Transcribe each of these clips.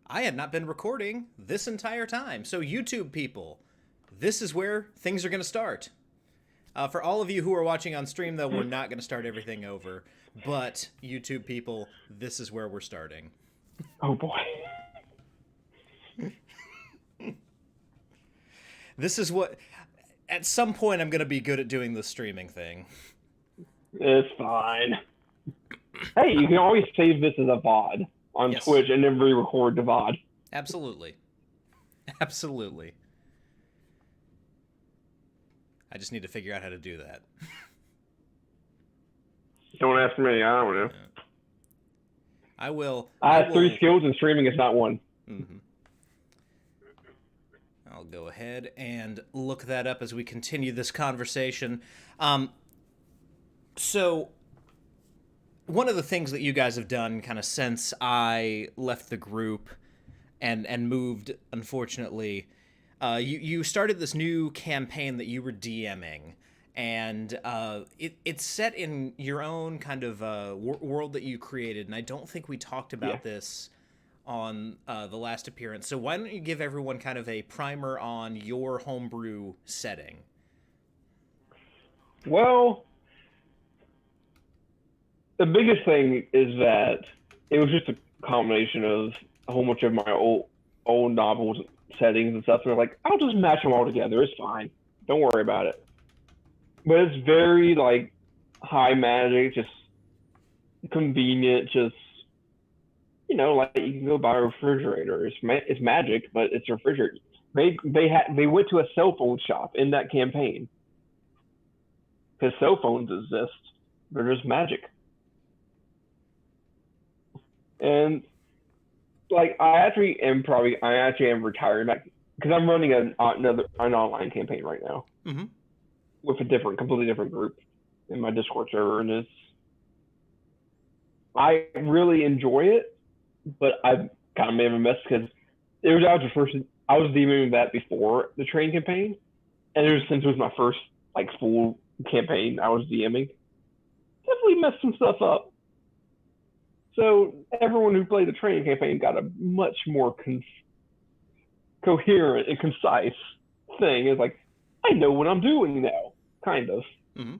I had not been recording this entire time. So, YouTube people, this is where things are going to start. For all of you who are watching on stream, though, we're not going to start everything over. But, YouTube people, this is where we're starting. Oh boy. This is what. At some point, I'm going to be good at doing the streaming thing. It's fine. Hey, you can always save this as a VOD on Yes. Twitch and then re-record the VOD. Absolutely. Absolutely. I just need to figure out how to do that. Don't ask me. I don't know. I will. I have 3 skills and streaming is not one. Mm-hmm. I'll go ahead and look that up as we continue this conversation. So, one of the things that you guys have done kind of since I left the group and moved, unfortunately, you started this new campaign that you were DMing. And it's set in your own kind of world that you created. And I don't think we talked about this on the last appearance. So why don't you give everyone kind of a primer on your homebrew setting? Well, the biggest thing is that it was just a combination of a whole bunch of my old novels, settings, and stuff. And they're like, I'll just match them all together. It's fine. Don't worry about it. But it's very, like, high magic, just convenient, just, you know, like you can go buy a refrigerator. It's magic, but it's a refrigerator. They went to a cell phone shop in that campaign because cell phones exist. They're just magic. And like I actually am retiring back because I'm running an online campaign right now with a completely different group in my Discord server, and I really enjoy it, but I kind of made a mess because I was DMing that before the train campaign, and since it was my first like full campaign I was DMing, definitely messed some stuff up. So everyone who played the training campaign got a much more coherent and concise thing. It's like, I know what I'm doing now, kind of. Mm-hmm.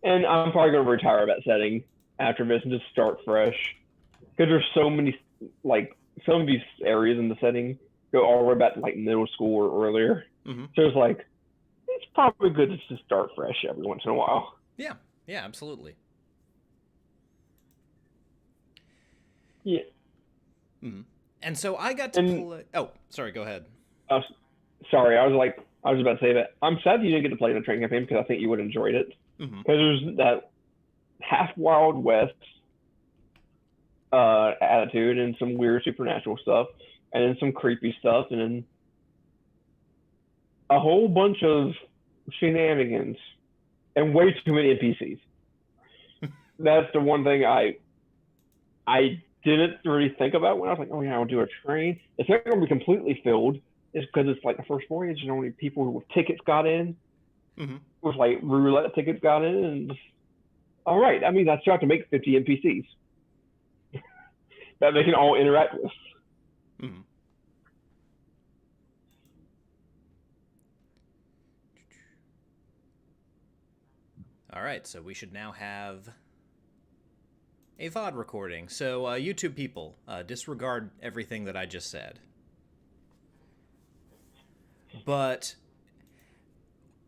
And I'm probably going to retire that setting after this and just start fresh. Because there's so many, like, some of these areas in the setting go all the way back to, like, middle school or earlier. Mm-hmm. So it's like, it's probably good to just start fresh every once in a while. Yeah, absolutely. Yeah. Mm-hmm. And so I got to play... Oh, sorry, go ahead. Sorry, I was about to say that. I'm sad you didn't get to play in the train campaign because I think you would have enjoyed it. Because there's that half Wild West attitude and some weird supernatural stuff, and then some creepy stuff, and then a whole bunch of shenanigans and way too many NPCs. That's the one thing I didn't really think about when I was like, oh yeah, I'll do a train. It's not going to be completely filled. It's because it's like the first voyage and only people with tickets got in. With like roulette tickets got in. And all right, I mean, that's you have to make 50 NPCs that they can all interact with. All right, so we should now have a VOD recording. So, YouTube people, disregard everything that I just said. But,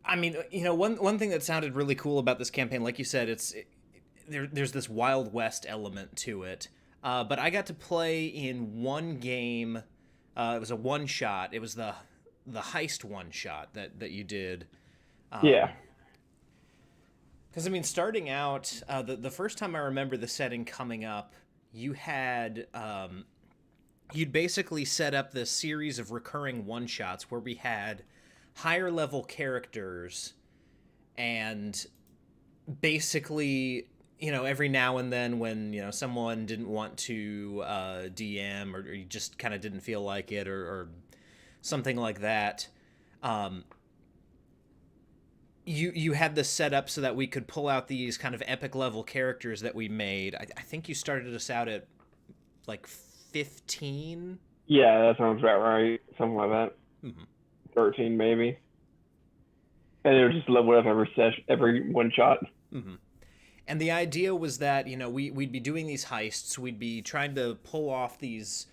I mean, you know, one thing that sounded really cool about this campaign, like you said, there's this Wild West element to it. But I got to play in one game. It was a one-shot. It was the heist one-shot that you did. Yeah. Because, I mean, starting out, the first time I remember the setting coming up, you had, you'd basically set up this series of recurring one-shots where we had higher-level characters, and basically, you know, every now and then when, you know, someone didn't want to DM or you just kind of didn't feel like it or something like that, you had this set up so that we could pull out these kind of epic level characters that we made. I think you started us out at like 15. Yeah, that sounds about right. Something like that. Hmm. 13 maybe. And it was just level up every session, every one shot. Hmm. And the idea was that, we'd be doing these heists, we'd be trying to pull off these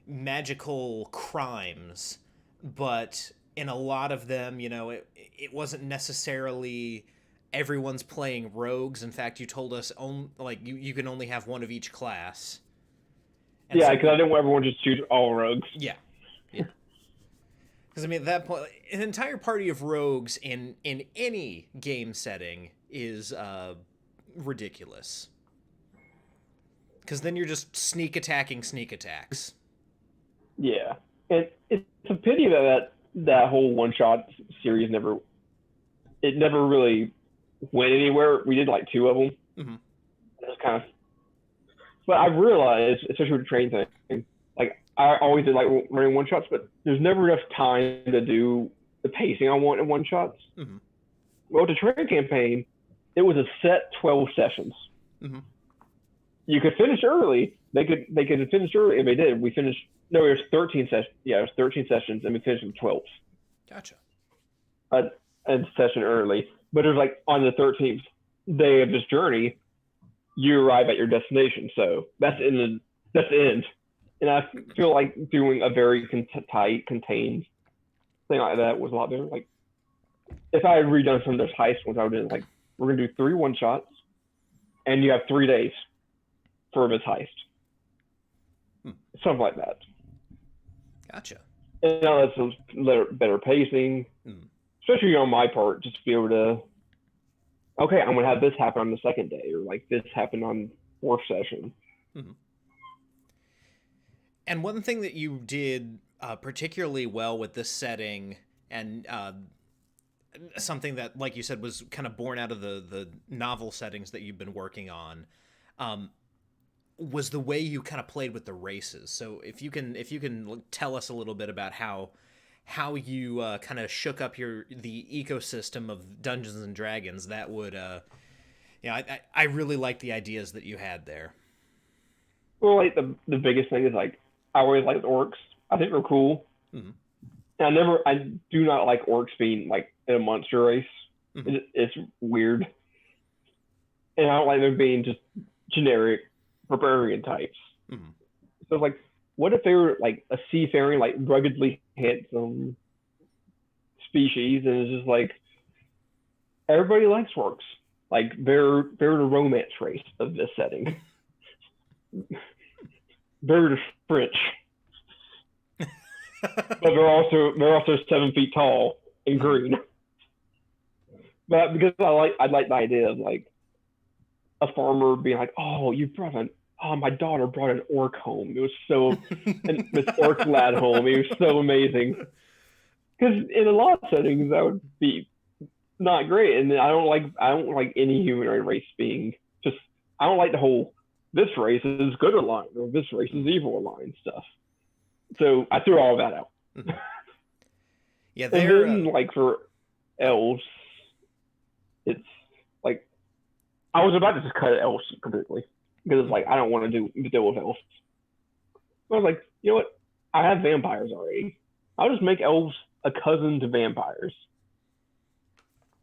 magical crimes, but in a lot of them, it wasn't necessarily everyone's playing rogues. In fact, you told us you can only have one of each class. And Yeah, so because I didn't want everyone to just choose all rogues. yeah. Yeah. Because at that point, an entire party of rogues in any game setting is ridiculous. Because then you're just sneak attacking sneak attacks. Yeah, and it's a pity that whole one shot series never really went anywhere. We did like two of them. Mm-hmm. It was kind of, but I realized, especially with the train thing, like I always did like running one shots, but there's never enough time to do the pacing I want in one shots. Mm-hmm. Well, the train campaign, it was a set 12 sessions. Mm-hmm. You could finish early. They could finish early, and they did. We finished. No, it was 13 sessions. Yeah, it was 13 sessions, and we finished with 12. Gotcha. A session early, but it was like on the 13th day of this journey, you arrive at your destination. So that's the end. And I feel like doing a very tight, contained thing like that was a lot better. Like if I had redone some of those heist ones, I would have been like, we're gonna do 3 one shots, and you have 3 days for this heist. Something like that. Gotcha. And now that's a better pacing, especially on my part, just to be able to, okay, I'm gonna have this happen on the second day, or like this happen on 4th session. Mm-hmm. And one thing that you did particularly well with this setting, and something that, like you said, was kind of born out of the novel settings that you've been working on, was the way you kind of played with the races. So if you can tell us a little bit about how you kind of shook up the ecosystem of Dungeons and Dragons, that would I really like the ideas that you had there. Well, like the biggest thing is like I always liked orcs. I think they're cool. Mm-hmm. And I do not like orcs being like in a monster race. Mm-hmm. It's weird, and I don't like them being just generic barbarian types. Mm-hmm. So like, what if they were like a seafaring, like ruggedly handsome species, and it's just like everybody likes orcs. Like they're the romance race of this setting. They're the French, but they're also 7 feet tall and green. But because I like the idea of like a farmer being like, oh, my daughter brought an orc home. It was so, and this orc lad home. It was so amazing. Because in a lot of settings that would be not great, and I don't like any humanoid race being just. I don't like the whole this race is good line or this race is evil line stuff. So I threw all that out. Mm-hmm. Yeah, and then like for elves, it's like I was about to just cut elves completely because it's like I don't want to deal with elves. I was like, you know what? I have vampires already. I'll just make elves a cousin to vampires,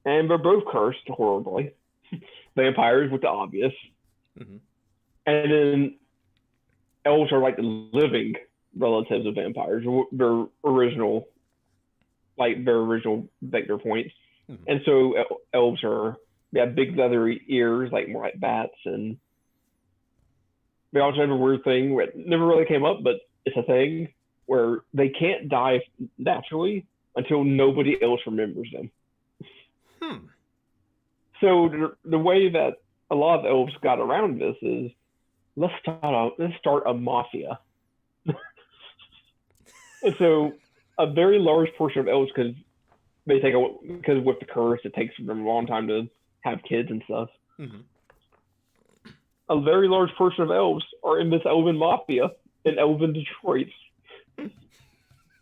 and they're both cursed horribly. Vampires with the obvious. Mm-hmm. And then elves are like the living relatives of vampires, their original vector points. Mm-hmm. And so elves have big leathery ears, like more like bats, and they also have a weird thing that never really came up, but it's a thing where they can't die naturally until nobody else remembers them. So the way that a lot of elves got around this is let's start a mafia. And so a very large portion of elves, because with the curse, it takes them a long time to have kids and stuff. Mm-hmm. A very large portion of elves are in this elven mafia in elven Detroit.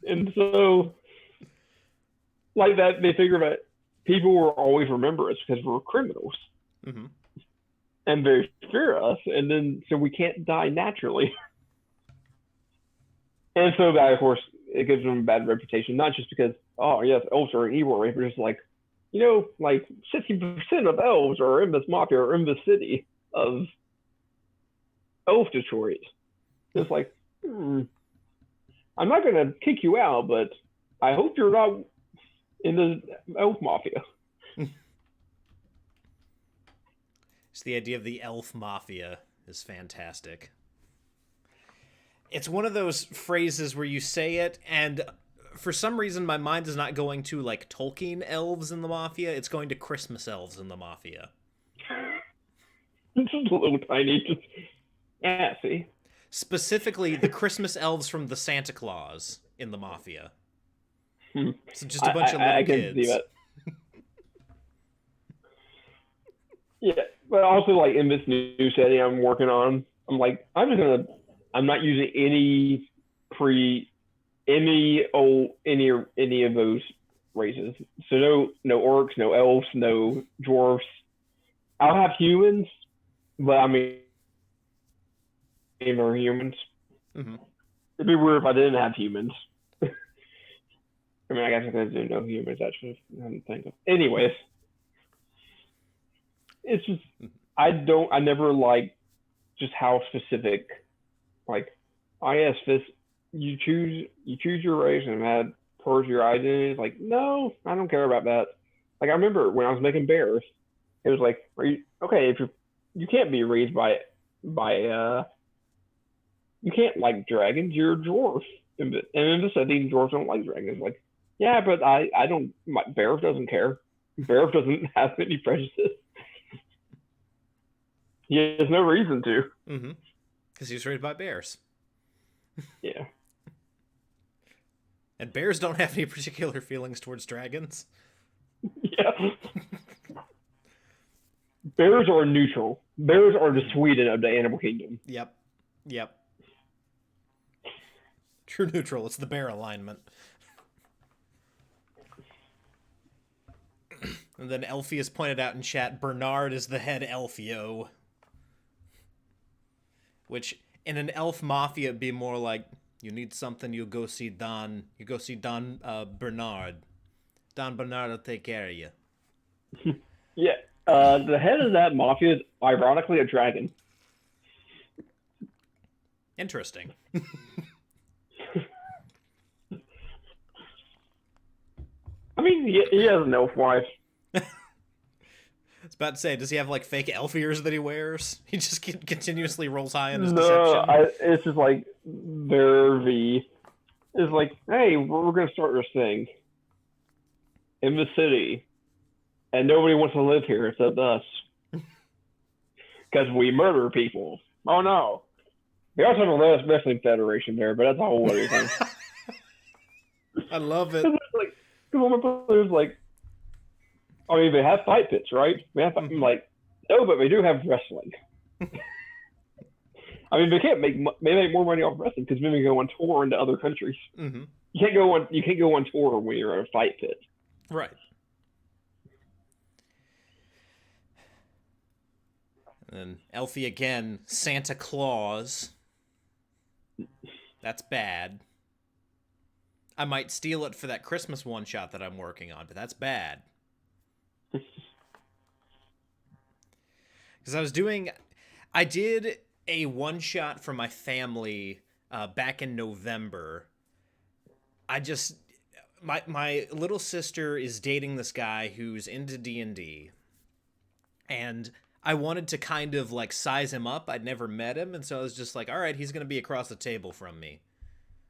And so, like that, they figure that people will always remember us because we're criminals. Mm-hmm. And they fear us, and then so we can't die naturally. And so that, of course, it gives them a bad reputation, not just because, oh, yes, elves are an evil race, but just like, like 60% of elves are in this mafia or in this city of elf Detroit. It's like, I'm not going to kick you out, but I hope you're not in the elf mafia. It's the idea of the elf mafia is fantastic. It's one of those phrases where you say it, and for some reason my mind is not going to like Tolkien elves in the mafia. It's going to Christmas elves in the mafia. It's just a little tiny. Just, yeah, see. Specifically, the Christmas elves from the Santa Claus in the mafia. So just a bunch of little I can kids. see that. Yeah, but also like in this new setting I'm working on, I'm like, I'm not using any of those races. So no orcs, no elves, no dwarfs. I'll have humans, but I mean, or humans. Mm-hmm. It'd be weird if I didn't have humans. I mean, I guess I could do no humans. Actually, I didn't think of. Anyways, it's just I never like just how specific. Like, oh yes, this you choose your race and that towards your identity. It's like, no, I don't care about that. Like I remember when I was making bears, it was like, are you okay? If you can't be raised by you can't like dragons. You're a dwarf, and in the setting, dwarves don't like dragons. Like, yeah, but I don't. My bear doesn't care. Bear doesn't have any prejudice. He has no reason to. Mm-hmm. Because he was raised by bears. Yeah. And bears don't have any particular feelings towards dragons. Yeah. Bears are neutral. Bears are the Sweden of the animal kingdom. Yep. True neutral. It's the bear alignment. And then Elfie has pointed out in chat, Bernard is the head elfio. Which, in an elf mafia, would be more like, you need something, you go see Don. You go see Don Bernard. Don Bernard will take care of you. Yeah. The head of that mafia is ironically a dragon. Interesting. I mean, he has an elf wife. I was about to say, does he have like fake elf ears that he wears? He just continuously rolls high on his deception. It's just like it's like, hey, we're gonna start this thing in the city, and nobody wants to live here except us because we murder people. Oh no! We also have a less wrestling federation there, but that's a whole other thing. I love it. Like, there's like, I mean, they have fight pits, right? We have like, no, but we do have wrestling. I mean, they make more money off wrestling because then we go on tour into other countries. Mm-hmm. You can't go on tour when you're in a fight pit. Right. And then Elfie again, Santa Claus. That's bad. I might steal it for that Christmas one shot that I'm working on, but that's bad. Because I did a one shot for my family back in November. My little sister is dating this guy who's into D&D, and I wanted to kind of like size him up. I'd never met him, and so I was just like, all right, he's going to be across the table from me.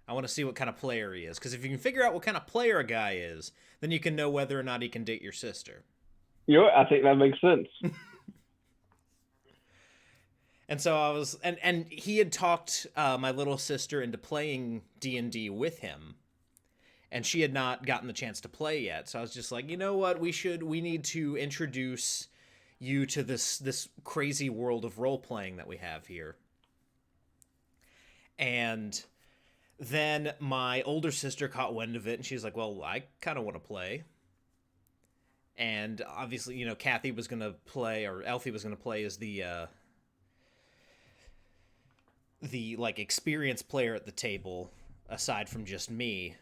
I want to see what kind of player he is, because if you can figure out what kind of player a guy is, then you can know whether or not he can date your sister. You know what? I think that makes sense. And so I was, and he had talked my little sister into playing D&D with him, and she had not gotten the chance to play yet. So I was just like, you know what, we need to introduce you to this crazy world of role playing that we have here. And then my older sister caught wind of it, and she's like, well, I kind of want to play. And obviously, you know, Kathy was going to play, or Elfie was going to play as the like experienced player at the table. aside from just me.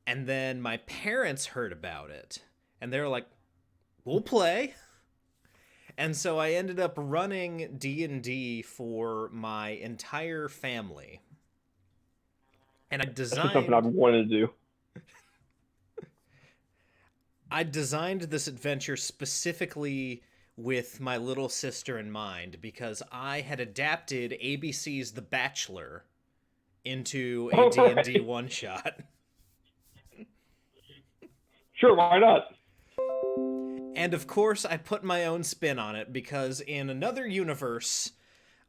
And then my parents heard about it, and they were like, "We'll play." And so I ended up running D&D for my entire family. And That's just something I've wanted to do. I designed this adventure specifically with my little sister in mind because I had adapted ABC's The Bachelor into a All D&D right. one-shot. Sure, why not? And of course, I put my own spin on it because in another universe,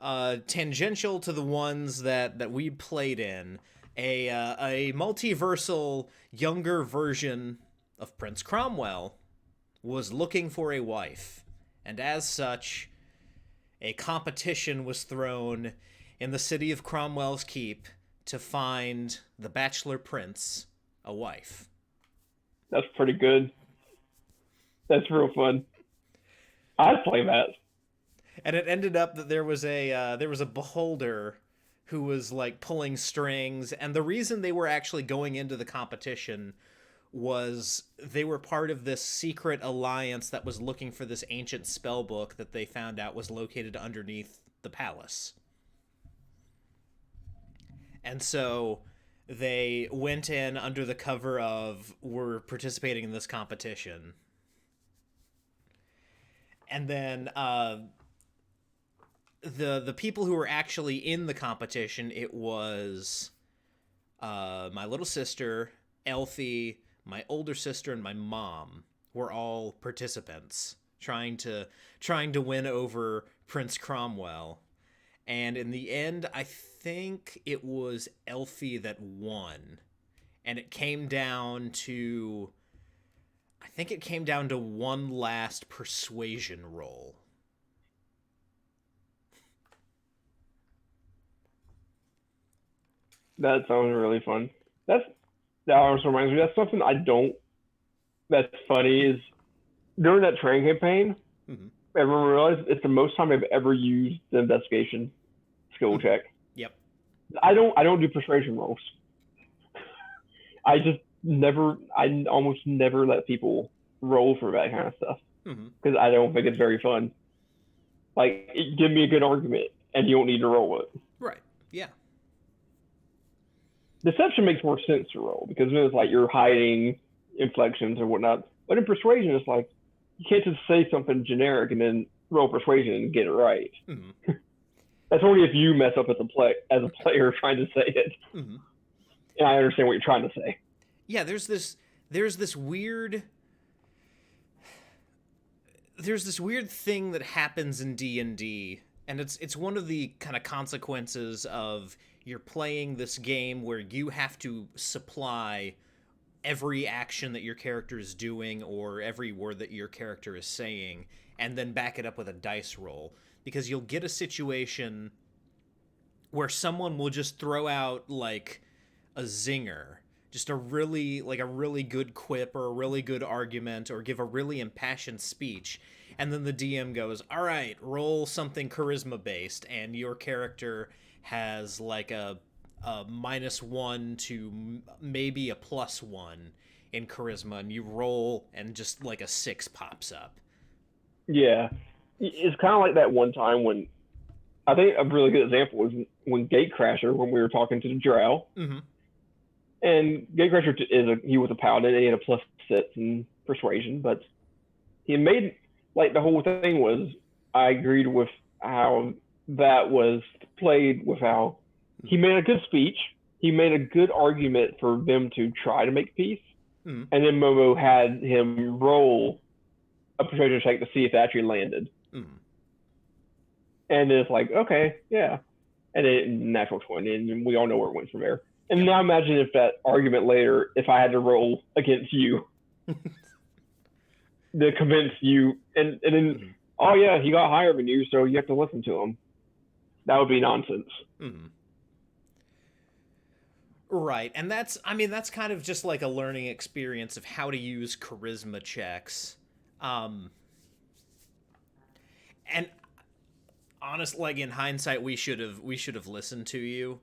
tangential to the ones that we played in, a multiversal younger version of Prince Cromwell was looking for a wife, and as such, a competition was thrown in the city of Cromwell's Keep to find the Bachelor Prince a wife. That's pretty good. That's real fun. I'd play that. And it ended up that there was a beholder who was like pulling strings, and the reason they were actually going into the competition was they were part of this secret alliance that was looking for this ancient spell book that they found out was located underneath the palace. And so they went in under the cover of we're participating in this competition. And then the people who were actually in the competition, it was my little sister, Elfie, my older sister, and my mom were all participants trying to win over Prince Cromwell. And in the end, I think it was Elfie that won. And it came down to I think it came down to one last persuasion roll. That sounds really fun. That also reminds me. That's something I don't. That's funny is during that training campaign, Mm-hmm. everyone realized it's the most time I've ever used the investigation skill Mm-hmm. check. Yep. I don't do persuasion rolls. I just never. I almost never let people roll for that kind of stuff Mm-hmm. because I don't think it's very fun. Like, give me a good argument, and you don't need to roll it. Right. Yeah. Deception makes more sense to roll because then it's like you're hiding inflections or whatnot. But in persuasion, it's like you can't just say something generic and then roll persuasion and get it right. Mm-hmm. That's only if you mess up as a player trying to say it. Mm-hmm. And I understand what you're trying to say. Yeah. There's this weird thing that happens in D&D, and it's one of the kind of consequences of you're playing this game where you have to supply every action that your character is doing or every word that your character is saying and then back it up with a dice roll, because you'll get a situation where someone will just throw out like a zinger, just a really good quip or a really good argument or give a really impassioned speech, and then the DM goes, "All right, roll something charisma based," and your character has like a -1 to maybe a +1 in charisma, and you roll and just like a 6 pops up. Yeah. It's kind of like that one time when I think a really good example was when Gatecrasher, when we were talking to the Drow, Mm-hmm. and Gatecrasher he was a paladin and he had a +6 in persuasion, but he made like the whole thing was I agreed with how that was played with how he made a good speech, he made a good argument for them to try to make peace, Mm-hmm. and then Momo had him roll a persuasion check to see if it actually landed, Mm-hmm. and it's like okay, yeah, and it natural 20, and we all know where it went from there. And Yep. now imagine if that argument later, if I had to roll against you to convince you, and then, Mm-hmm. oh yeah, he got higher than you, so you have to listen to him. That would be nonsense. Mm-hmm. Right, and that's kind of just like a learning experience of how to use charisma checks. Um, and honest, like in hindsight, we should have listened to you.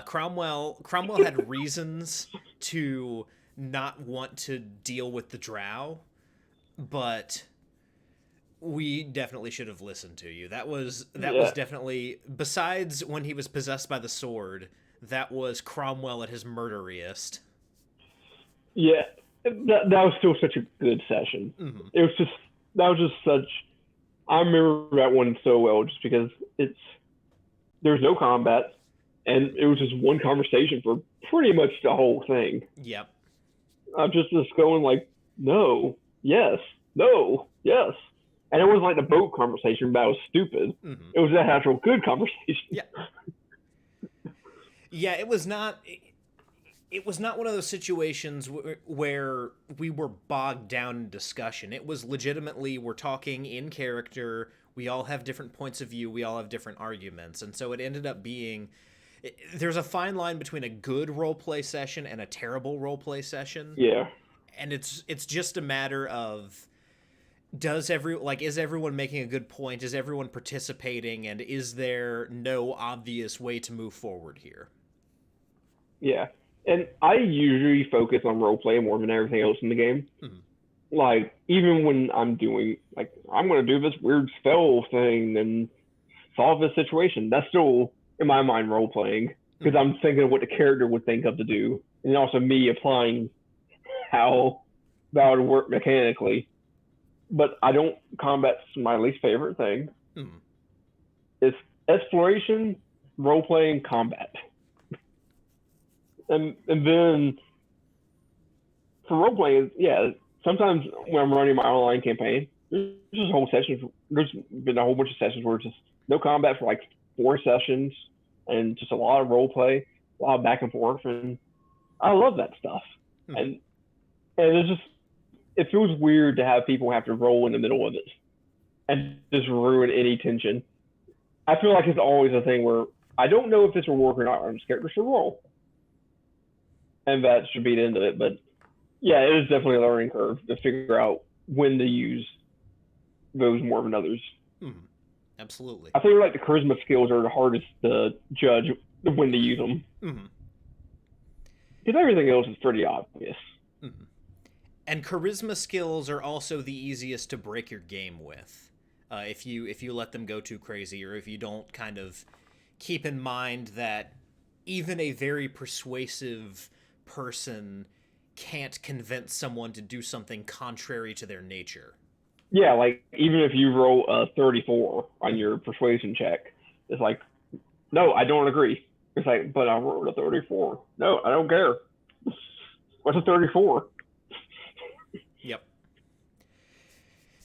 Cromwell had reasons to not want to deal with the Drow, but we definitely should have listened to you. That was Yeah, definitely, besides when he was possessed by the sword, that was Cromwell at his murderiest. yeah. That was still such a good session. Hmm. It was just that was just such. I remember that one so well just because there was no combat and it was just one conversation for pretty much the whole thing. Yep. I'm just going like, no, yes, no, yes. And it wasn't like the boat conversation, but it was stupid. Hmm. It was that actual good conversation. Yeah. Yeah, it was not. It was not one of those situations where we were bogged down in discussion. It was legitimately, we're talking in character. We all have different points of view. We all have different arguments, and so it ended up being. There's a fine line between a good role play session and a terrible role play session, Yeah, and it's just a matter of, is everyone making a good point? Is everyone participating? And is there no obvious way to move forward here? yeah. And I usually focus on role play more than everything else in the game. Mhm. Like even when I'm doing like I'm gonna do this weird spell thing and solve this situation, that's still in my mind role playing because Mhm. I'm thinking of what the character would think of to do, and also me applying how that would work mechanically. But I don't. Combat's my least favorite thing. Mhm. It's exploration, role playing, combat, and then for role playing, yeah. Sometimes when I'm running my online campaign, there's just whole sessions. There's been a whole bunch of sessions where it's just no combat for like 4 sessions, and just a lot of role play, a lot of back and forth, and I love that stuff. Mhm. And it's just it feels weird to have people have to roll in the middle of it and just ruin any tension. I feel like it's always a thing where I don't know if this will work or not. I'm scared to roll, and that should be the end of it. But yeah, it is definitely a learning curve to figure out when to use those more than others. Mhm. Absolutely. I think like the charisma skills are the hardest to judge when to use them Mhm. because everything else is pretty obvious. Mhm. And charisma skills are also the easiest to break your game with. If you let them go too crazy, or if you don't kind of keep in mind that even a very persuasive person can't convince someone to do something contrary to their nature. Yeah, like even if you roll a 34 on Mhm. your persuasion check, it's like, no, I don't agree. It's like, but I rolled a 34. No, I don't care. What's a 34? Yep.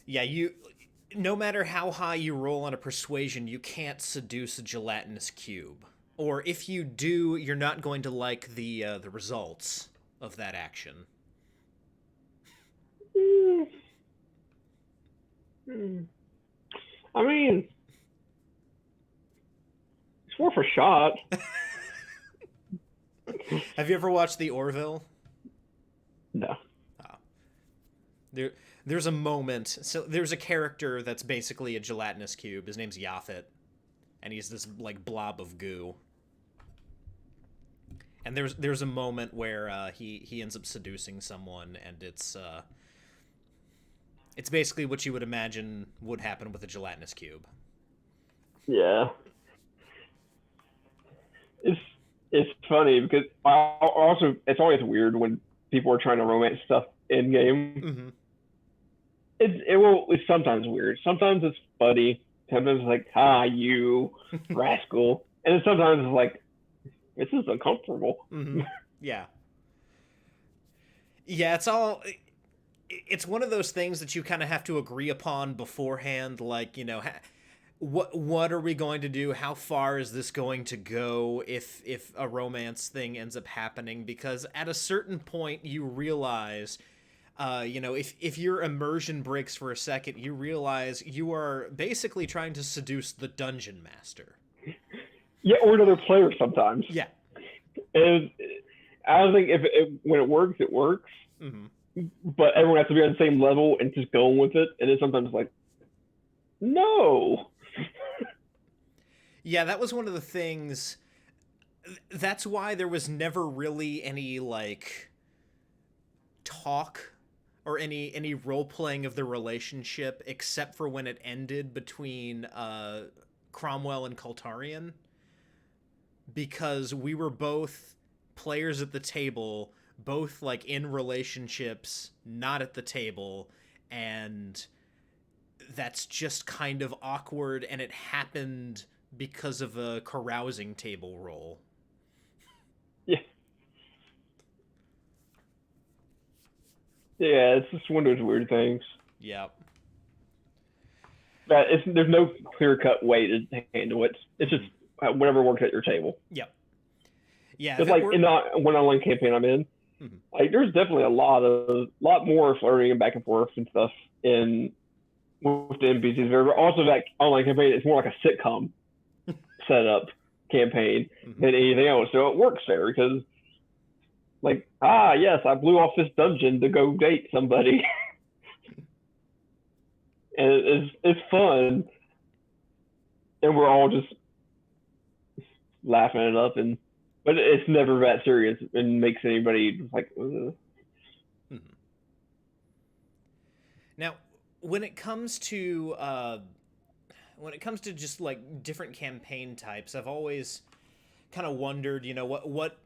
Yeah, you no matter how high you roll on a persuasion, you can't seduce a gelatinous cube. Or if you do, you're not going to like the results of that action. Mm, mm. I mean, it's worth a shot. Have you ever watched The Orville? No. Oh. There, there's a moment. So there's a character that's basically a gelatinous cube. His name's Yaphet, and he's this like blob of goo. And there's a moment where he ends up seducing someone, and it's basically what you would imagine would happen with a gelatinous cube. Yeah. It's it's funny because I also it's always weird when people are trying to romance stuff in game. Mm-hmm. It's sometimes weird. Sometimes it's funny. Sometimes it's like, ah, you rascal. And then sometimes it's like, this is uncomfortable. Mm-hmm. Yeah. Yeah, it's one of those things that you kind of have to agree upon beforehand, like, what are we going to do? How far is this going to go if a romance thing ends up happening? Because at a certain point you realize, if your immersion breaks for a second, you realize you are basically trying to seduce the dungeon master. Yeah, or another player sometimes. Yeah. And I don't think if when it works, it works. Mm-hmm. But everyone has to be on the same level and just going with it. And then sometimes it's like, no. Yeah, that was one of the things That's why there was never really any like talk or any role playing of the relationship except for when it ended between Cromwell and Kultarian, because we were both players at the table, both like in relationships, not at the table, and that's just kind of awkward, and it happened because of a carousing table role. Yeah, yeah, it's just one of those weird things Yep. that there's no clear cut way to handle it. It's just Mhm. whatever works at your table. Yep. Yeah, if Because it like were in the one online campaign I'm in, Mhm. like there's definitely a lot more flirting and back and forth and stuff in with the NPCs. But also that online campaign is more like a sitcom setup campaign Mhm. than anything else. So it works there because like, yes, I blew off this dungeon to go date somebody. And it's fun. And we're all just laughing it up and but it's never that serious and makes anybody just like Mhm. Now, when it comes to just like different campaign types, I've always kind of wondered, what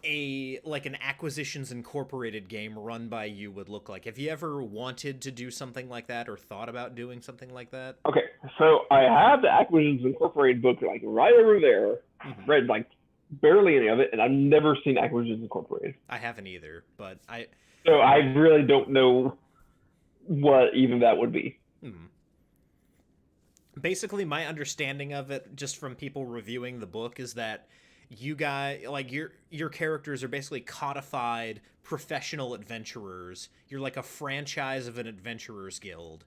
a like an Acquisitions Incorporated game run by you would look like. Have you ever wanted to do something like that or thought about doing something like that? okay. So I have the Acquisitions Incorporated book like right over there. Hmm. Read like barely any of it, and I've never seen Acquisitions Incorporated. I haven't either, but So I really don't know what even that would be. hmm. Basically my understanding of it just from people reviewing the book is that you guys like your characters are basically codified professional adventurers. You're like a franchise of an adventurers guild.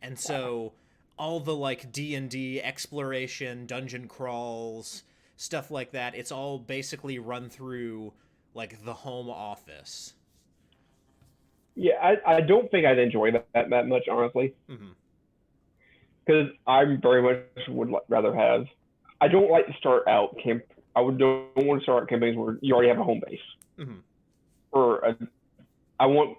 And so all the like D&D exploration, dungeon crawls, stuff like that, it's all basically run through like the home office. Yeah, I don't think I'd enjoy that much, honestly, Mhm. because I very much would rather have. I don't like to start out camp. Don't want to start out campaigns where you already have a home base. Mhm. Or I want.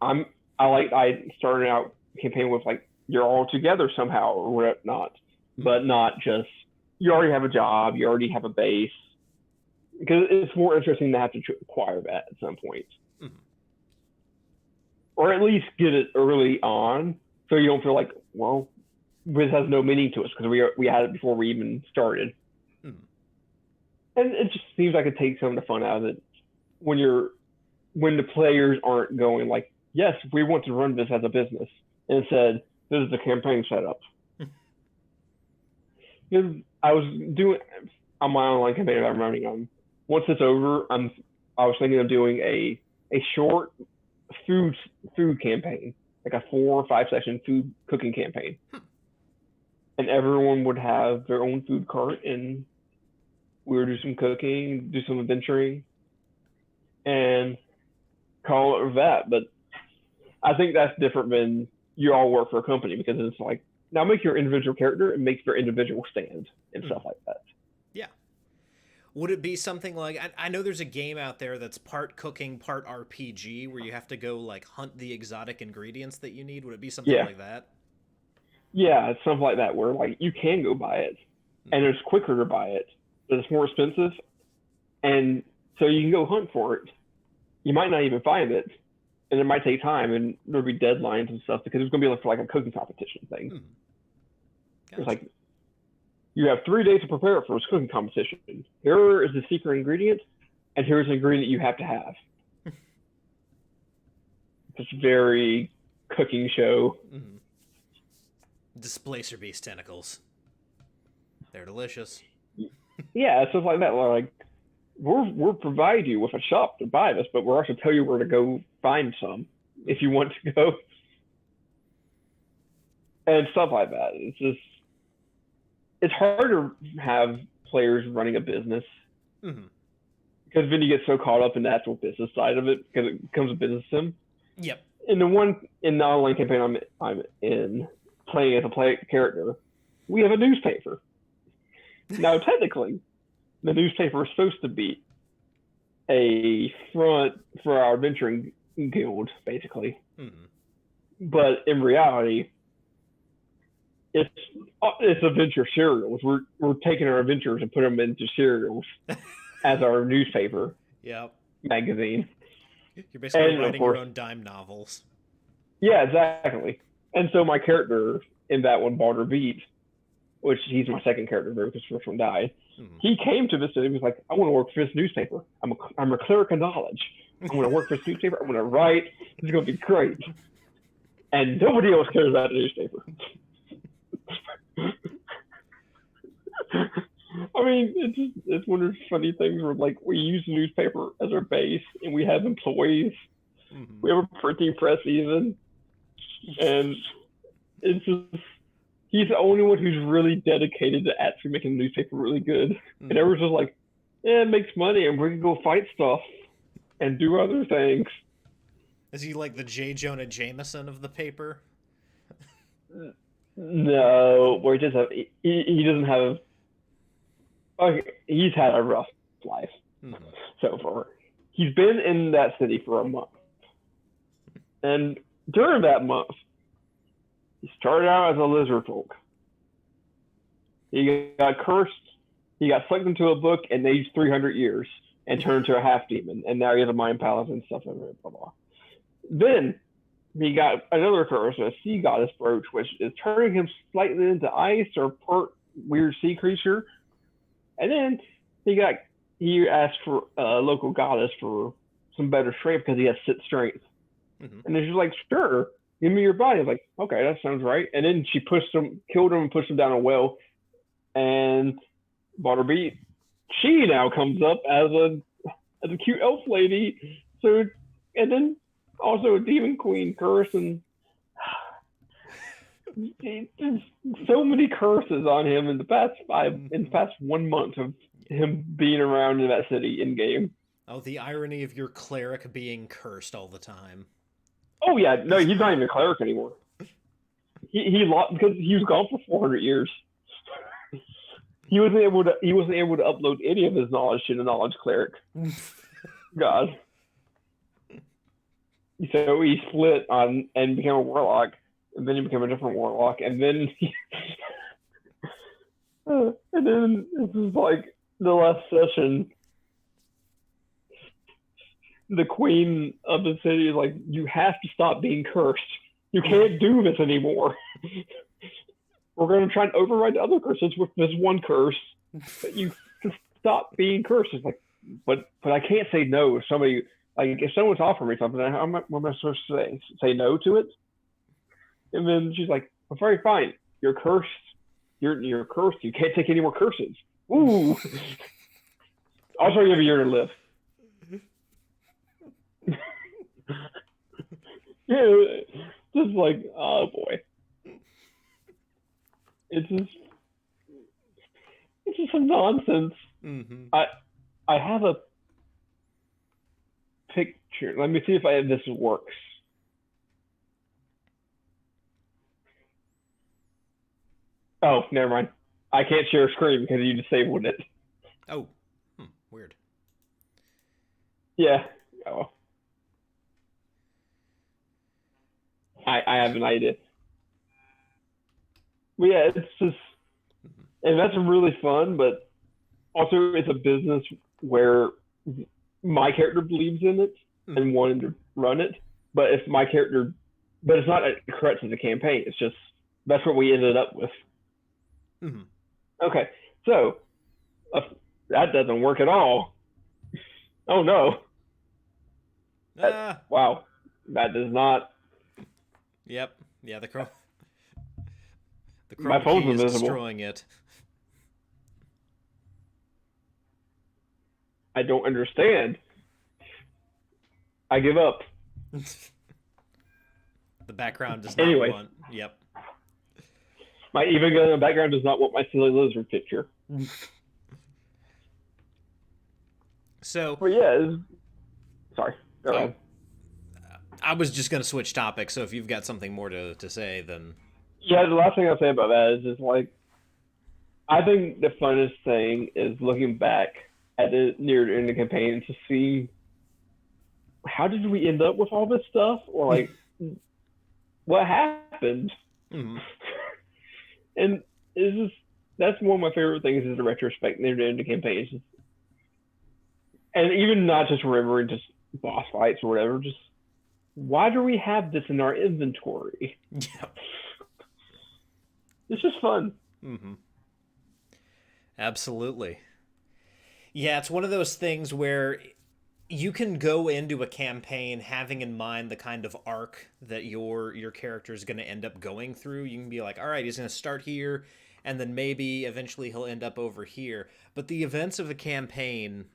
I'm. I started out campaign with like you're all together somehow or whatnot, Mhm. but not just you already have a job, you already have a base. Because it's more interesting to have to acquire that at some point, Mhm. or at least get it early on, so you don't feel like, well, this has no meaning to us because we had it before we even started, Mhm. and it just seems like it takes some of the fun out of it when when the players aren't going like, yes, we want to run this as a business, and instead this is the campaign setup. Because I was doing on my online campaign that I'm running on. Once it's over, I was thinking of doing a short food food campaign, like a 4 or 5 session food cooking campaign, and everyone would have their own food cart, and we would do some cooking, do some adventuring, and call it that. But I think that's different than you all work for a company because it's like now make your individual character and make your individual stand and stuff Mhm. like that. Yeah. Would it be something like I know there's a game out there that's part cooking, part RPG where you have to go like hunt the exotic ingredients that you need? Would it be something Yeah, like that? yeah, it's something like that where like you can go buy it, and Hmm. it's quicker to buy it, but it's more expensive, and so you can go hunt for it. You might not even find it, and it might take time, and there'll be deadlines and stuff because it's going to be like for like a cooking competition thing. Hmm. It's Gotcha. like you have 3 days to prepare for this cooking competition. Here is the secret ingredient, and here's the ingredient you have to have. It's very cooking show. Hmm. Displacer beast tentacles. They're delicious. Yeah, stuff like that. Like we'll provide you with a shop to buy this, but we'll also tell you where to go find some if Hmm. you want to go and stuff like that. It's hard to have players running a business Hmm. because then you get so caught up in the actual business side of it because it becomes a business sim. Yep. In the online campaign I'm in playing as a play character, we have a newspaper. Now technically, the newspaper was supposed to be a front for our adventuring guild, basically. Mm-hmm. But in reality, it's adventure serials. We're taking our adventures and putting them into serials as our newspaper Yep. magazine. You're basically And of writing your course, own dime novels. yeah, exactly. And so my character in that one, Balder Beat, which he's my second character because the first one died. Mm-hmm. He came to this and he was like, "I want to work for this newspaper. I'm a cleric of knowledge. I'm going to work for this newspaper. I'm going to write. This is going to be great." And nobody else cares about the newspaper. I mean, it's one of those funny things where like we use the newspaper as our base, and we have employees. Mm-hmm. We have a printing press even, and it's just he's the only one who's really dedicated to actually making the newspaper really good. Mm-hmm. And everyone's just like, "Yeah, it makes money, and we can go fight stuff and do other things." Is he like the J. Jonah Jameson of the paper? No, where he does have he doesn't have. Okay, he's had a rough life so far. He's been in that city for a month, and during that month, he started out as a lizard folk. He got cursed. He got sucked into a book and aged 300 years and turned into a half demon, and now he has a mind palace and stuff like that. Blah blah. Then he got another curse, a sea goddess brooch, which is turning him slightly into ice or part weird sea creature. And then he asked for a local goddess for some better strength because he has 6 strength. Mm-hmm. And then she's like, "Sure, give me your body." I was like, "Okay, that sounds right." And then she killed him and pushed him down a well. And Butterbeat, she now comes up as a cute elf lady. So, and then also a demon queen curse, and so many curses on him in the past 1 month of him being around in that city in game. Oh, the irony of your cleric being cursed all the time. Oh yeah, no, he's not even a cleric anymore. He lost because he was gone for 400 years. He wasn't able to upload any of his knowledge to the knowledge cleric. God. So he split on and became a warlock, and then he became a different warlock, and then and then this is like the last session. The queen of the city is like, "You have to stop being cursed. You can't do this anymore. We're going to try and override the other curses with this one curse, but you can stop being cursed." It's like, but I can't say no. If somebody, like, if someone's offering me something, what am I supposed to say? Say no to it? And then she's like, "Well, very fine. You're cursed. You're cursed. You can't take any more curses." Ooh. Also, you have a year to live. Yeah, just like, oh boy. It's just some nonsense. Mm-hmm. I have a picture. Let me see if this works. Oh, never mind. I can't share a screen because you disabled it. Oh, weird. Yeah. Oh. I have an idea. But yeah, it's just, and that's really fun, but also it's a business where my character believes in it and wanted to run it. But it's not a threat to the campaign. It's just, that's what we ended up with. Mm-hmm. Okay, so that doesn't work at all. Oh no. Wow. That does not. Yep. Yeah, the chroma My phone's key is invisible. destroying it. I don't understand. I give up. The background does not want. Yep. My even gun in the background does not want my silly lizard picture. So. But yeah. Sorry. Go ahead. I was just going to switch topics, so if you've got something more to say, then... Yeah, the last thing I'll say about that is just like, I think the funnest thing is looking back at the near end of the campaign to see how did we end up with all this stuff, or like what happened. Mhm. And it's just that's one of my favorite things is the retrospect near the end of the campaign. And even not just remembering just boss fights or whatever, just why do we have this in our inventory? Yep. It's just fun. Hmm. Absolutely. Yeah, it's one of those things where you can go into a campaign having in mind the kind of arc that your character is going to end up going through. You can be like, all right, he's going to start here, and then maybe eventually he'll end up over here. But the events of a campaign,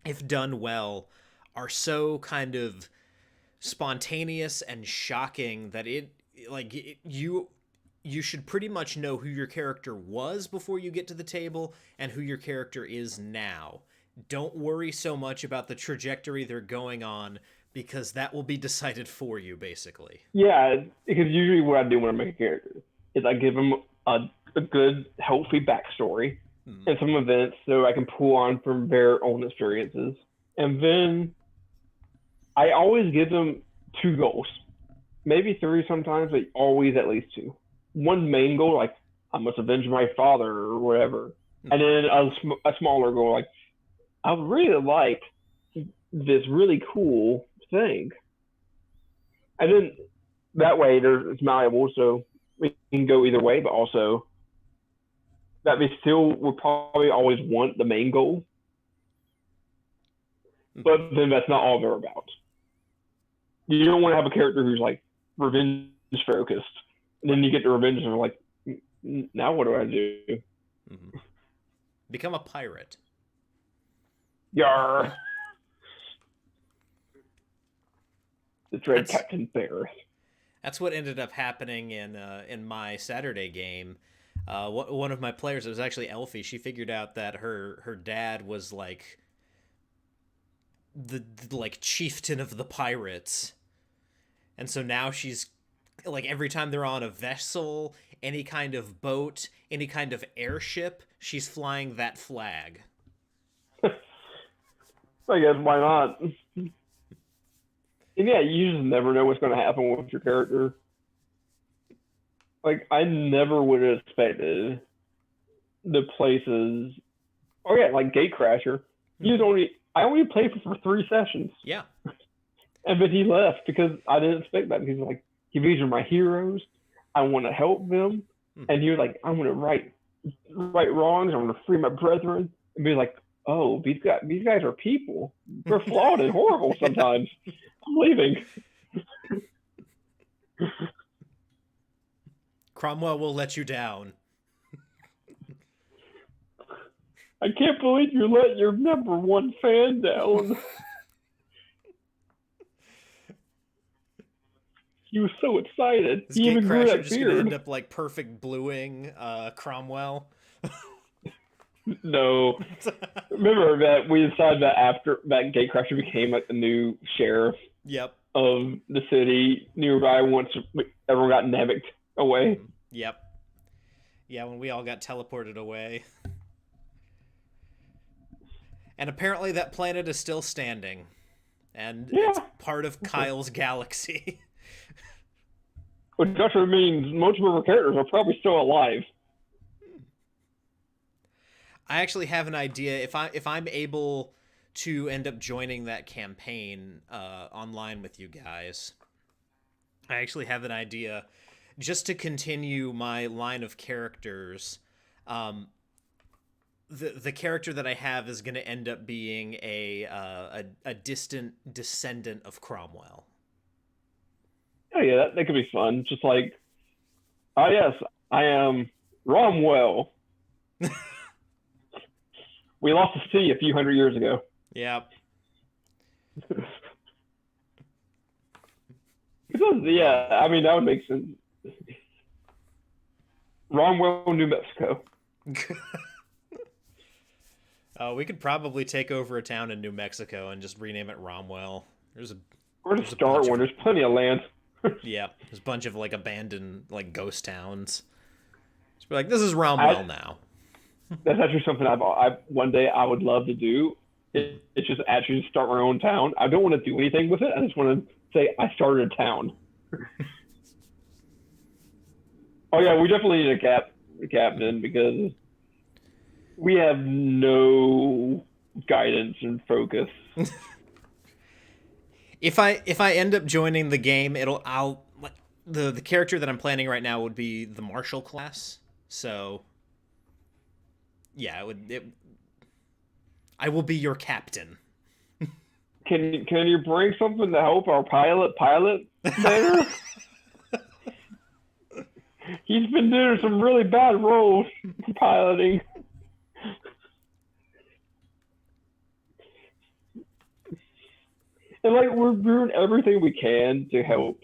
if done well, are so kind of spontaneous and shocking that you should pretty much know who your character was before you get to the table and who your character is now. Don't worry so much about the trajectory they're going on because that will be decided for you basically. Yeah, because usually what I do when I make a character is I give them a good, healthy backstory Hmm. and some events so I can pull on from their own experiences. And then I always give them two goals, maybe three sometimes, but always at least two. One main goal, like I must avenge my father or whatever, and Hmm. then a smaller goal, like I really like this really cool thing. And then that way it's malleable, so we can go either way, but also that they still will probably always want the main goal, but Hmm. then that's not all they're about. You don't want to have a character who's like revenge focused, and then you get the revenge and they're like, now what do I do? Hmm. Become a pirate. Yar, the dread That's Captain Bear. that's what ended up happening in my Saturday game. One of my players, it was actually Elfie. She figured out that her dad was like the like chieftain of the pirates, and so now she's like every time they're on a vessel, any kind of boat, any kind of airship, she's flying that flag. I guess why not? And yeah, you just never know what's going to happen with your character. Like I never would have expected the places. Oh yeah, like Gatecrasher. Hmm. I only played for 3 sessions, Yeah. and then he left because I didn't expect that. Because like these are my heroes, I want to help them, Hmm. and he was like, I'm going to right wrongs. I'm going to free my brethren, and be like, oh, these guys are people. They're flawed and horrible sometimes. I'm leaving. Cromwell will let you down. I can't believe you let your number one fan down. He was so excited. Is He even grew Gatecrasher that just gonna end beard. up like perfect bluing Cromwell? No, remember that we decided that after that Gatecrasher became like the new sheriff Yep. of the city nearby once everyone got navicked away. Hmm. Yep. Yeah, when we all got teleported away. And apparently that planet is still standing. And it's Yeah, part of Kyle's galaxy. which actually means most of our characters are probably still alive. I actually have an idea. If I'm able to end up joining that campaign online with you guys, I actually have an idea just to continue my line of characters. Um, the character that I have is going to end up being a distant descendant of Cromwell. Oh yeah, that could be fun. Just like, oh yes, I am Romwell. We lost the city a few hundred years ago. Yeah. Yeah, I Romwell. mean that would make sense. Romwell, New Mexico. We could probably take over a town in New Mexico and just rename it Romwell. There's a Or to there's a start bunch one. of There's plenty of land. yeah, there's a bunch of like abandoned like ghost towns. Just be like, this is Romwell now. That's actually something I one day I would love to do. It's just actually start my own town. I don't want to do anything with it. I just want to say I started a town. Oh yeah, we definitely need a captain because we have no guidance and focus. If I end up joining the game, the character that I'm planning right now would be the martial class. So yeah, I will be your captain. Can you bring something to help our pilot there? He's been doing some really bad roles piloting. And like we're doing everything we can to help,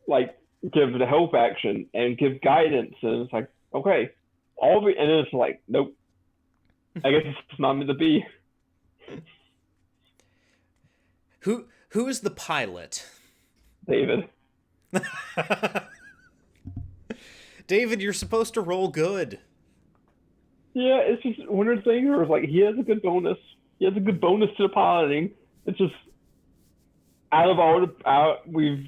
like give the help action and give guidance, and it's like okay, and then it's like nope. I guess it's not meant to be. Who is the pilot? David. David, you're supposed to roll good. Yeah, it's just one of the things where it's like he has a good bonus. He has a good bonus to the piloting. It's just we've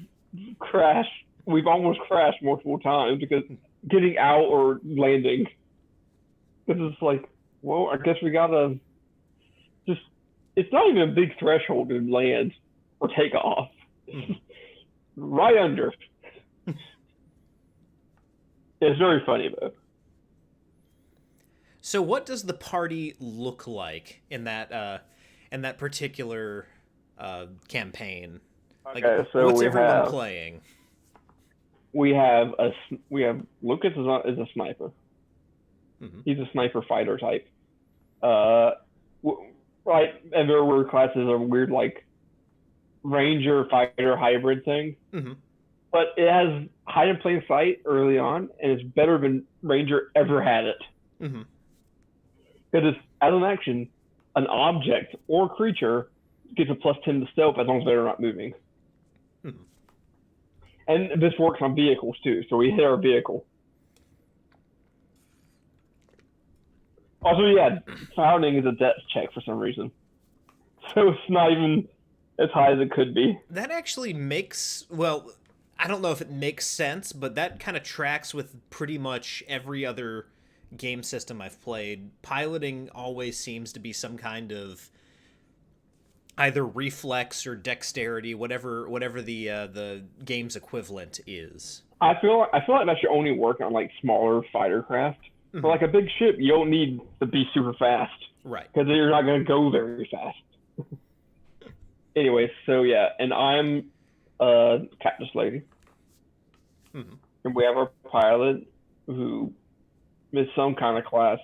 crashed. We've almost crashed multiple times because getting out or landing. Because it's like, well, I guess we gotta just. It's not even a big threshold to land or take off. Right under. It's very funny though. So, what does the party look like in that particular campaign? Like, Okay, so what's everyone playing? We have Lucas is a sniper. Mm-hmm. He's a sniper fighter type. Right, and their word classes are weird, like ranger fighter hybrid thing. Mm-hmm. But it has hide in plain sight early on, and it's better than ranger ever had it. Mm-hmm. Because as an action, an object or creature gets a +10 to stealth as long as they're not moving. Mm-hmm. And this works on vehicles too, so we hit our vehicle. Also, yeah, founding is a dex check for some reason. So it's not even as high as it could be. That actually well, I don't know if it makes sense, but that kind of tracks with pretty much every other game system I've played. Piloting always seems to be some kind of either reflex or dexterity, whatever the game's equivalent is. I feel like that should only work on like smaller fighter craft. Mm-hmm. For like a big ship, you don't need to be super fast, right? Because you're not going to go very fast. Anyway, so yeah, and I'm Cactus Lady, and we have our pilot who is some kind of class.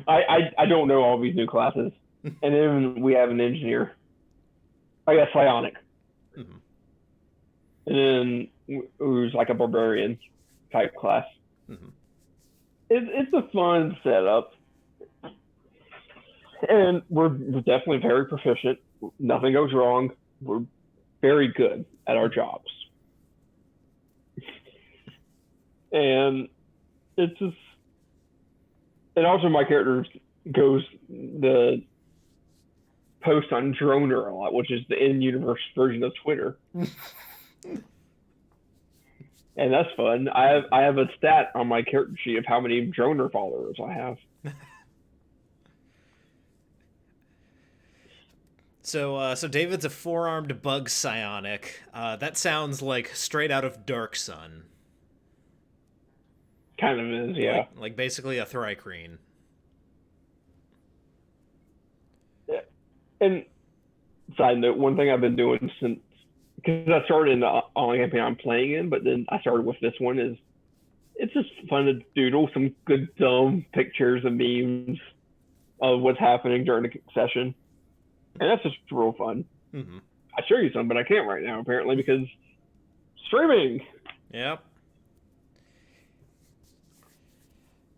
I don't know all these new classes, and then we have an engineer. I guess psionic, and then who's like a barbarian type class. It's a fun setup, and we're definitely very proficient. Nothing goes wrong. We're very good at our jobs, and it's just. And also, my character goes the post on Droner a lot, which is the in-universe version of Twitter. And that's fun. I have a stat on my character sheet of how many Droner followers I have. So David's a four-armed bug psionic. That sounds like straight out of Dark Sun. Kind of is, yeah. Like basically a Thrycreen. Yeah. And side note, one thing I've been doing since, because I started in the online campaign I'm playing in, but then I started with this one, is it's just fun to doodle some good dumb pictures and memes of what's happening during the session. And that's just real fun. Mm-hmm. I'd show you some, but I can't right now, apparently, because streaming. Yep.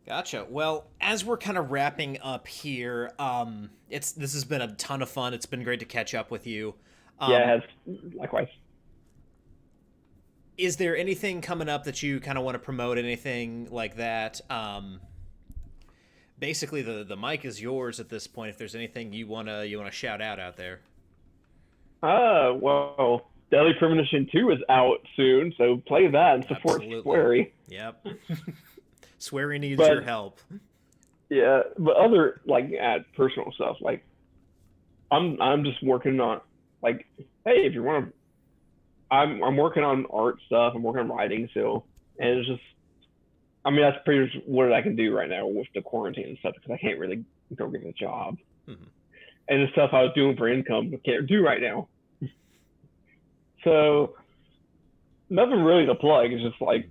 Gotcha. Well, as we're kind of wrapping up here, this has been a ton of fun. It's been great to catch up with you. Yeah, it has. Likewise. Is there anything coming up that you kind of want to promote? Anything like that? Basically, the mic is yours at this point. If there's anything you wanna shout out there. Well, Deadly Premonition 2 is out soon, so play that and support Absolutely. Squarey. Yep. Sweary needs your But help. yeah, but other like personal stuff, like I'm just working on like, hey, if you want to, I'm working on art stuff. I'm working on writing still, and it's just, I mean, that's pretty much what I can do right now with the quarantine and stuff because I can't really go get a job, Mhm. and the stuff I was doing for income I can't do right now. So nothing really to plug. It's just like,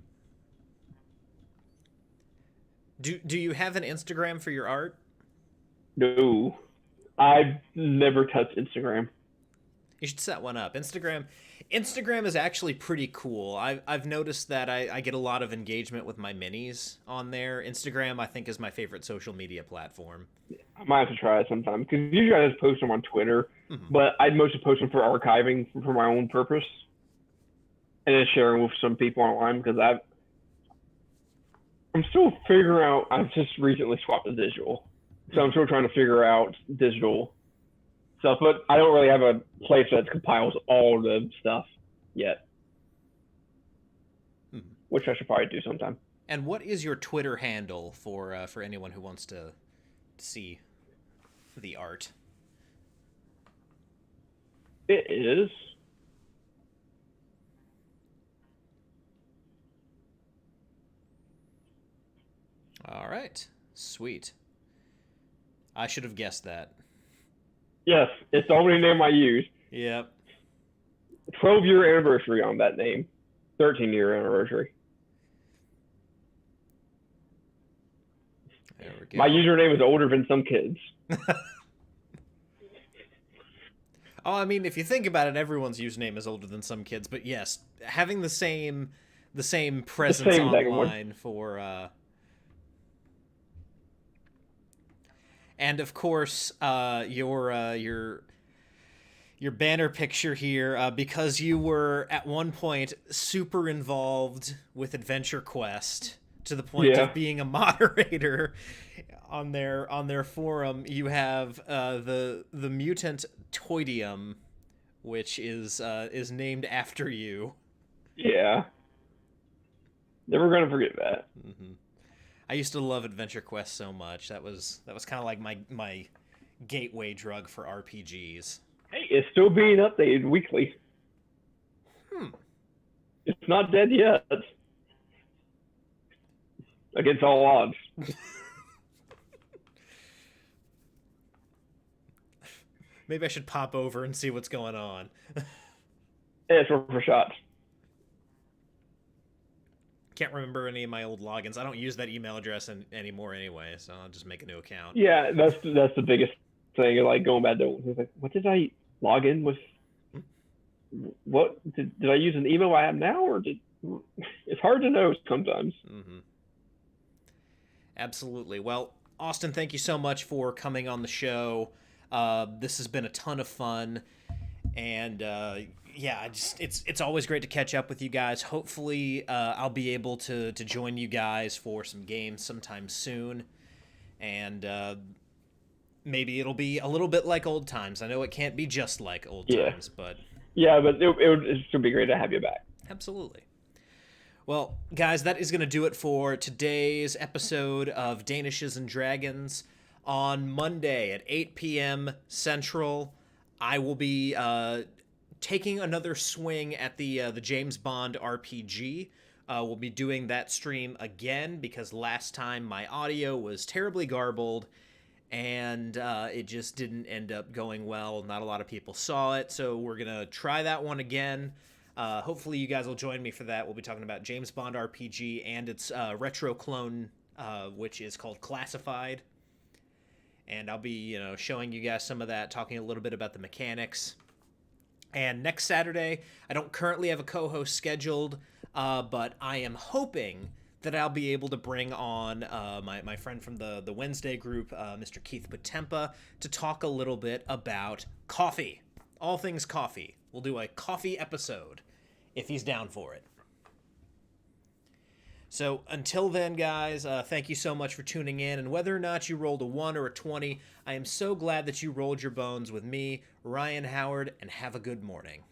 Do you have an Instagram for your art? no, I've never touched Instagram. You should set one up. Instagram is actually pretty cool. I've noticed that I get a lot of engagement with my minis on there. Instagram, I think, is my favorite social media platform. I might have to try it sometime because usually I just post them on Twitter, Hmm. but I'd mostly post them for archiving for my own purpose and then sharing with some people online because I'm still figuring out. I've just recently swapped to digital, so I'm still trying to figure out digital stuff. But I don't really have a place that compiles all the stuff yet, Hmm. which I should probably do sometime. And what is your Twitter handle for anyone who wants to see the art? It is. All right, sweet. I should have guessed that. Yes, it's the only name I use. Yep. 12-year anniversary on that name. 13-year anniversary. There we My go. username is older than some kids. Oh, I mean, if you think about it, everyone's username is older than some kids, but yes, having the same The presence same second one. online for and of course your banner picture here because you were at one point super involved with Adventure Quest to the point Yeah. of being a moderator on their forum. You have the mutant Toidium, which is named after you. Yeah. Never gonna forget that. Hmm. I used to love Adventure Quest so much. That was kind of like my gateway drug for RPGs. Hey, it's still being updated weekly. Hmm. It's not dead yet. Against all odds. Maybe I should pop over and see what's going on. Hey, it's worth for shots. Can't remember any of my old logins. I don't use that email address anymore anyway, so I'll just make a new account. Yeah, that's the biggest thing. Like going back to like, what did I log in with? What did I use an email I have now, or did? It's hard to know sometimes. Hmm. Absolutely. Well, Austin, thank you so much for coming on the show. This has been a ton of fun, and yeah, it's always great to catch up with you guys. Hopefully, I'll be able to join you guys for some games sometime soon, and maybe it'll be a little bit like old times. I know it can't be just like old Yeah, times, but yeah, but it should be great to have you back. absolutely. Well, guys, that is going to do it for today's episode of Danishes and Dragons. On Monday at 8 p.m. Central, I will be taking another swing at the James Bond RPG. We'll be doing that stream again because last time my audio was terribly garbled and it just didn't end up going well. Not a lot of people saw it, so we're going to try that one again. Hopefully you guys will join me for that. We'll be talking about James Bond RPG and its retro clone, which is called Classified. And I'll be, showing you guys some of that, talking a little bit about the mechanics. And next Saturday, I don't currently have a co-host scheduled, but I am hoping that I'll be able to bring on my friend from the Wednesday group, Mr. Keith Potempa, to talk a little bit about coffee. All things coffee. We'll do a coffee episode if he's down for it. So until then, guys, thank you so much for tuning in. And whether or not you rolled a 1 or a 20, I am so glad that you rolled your bones with me, Ryan Howard, and have a good morning.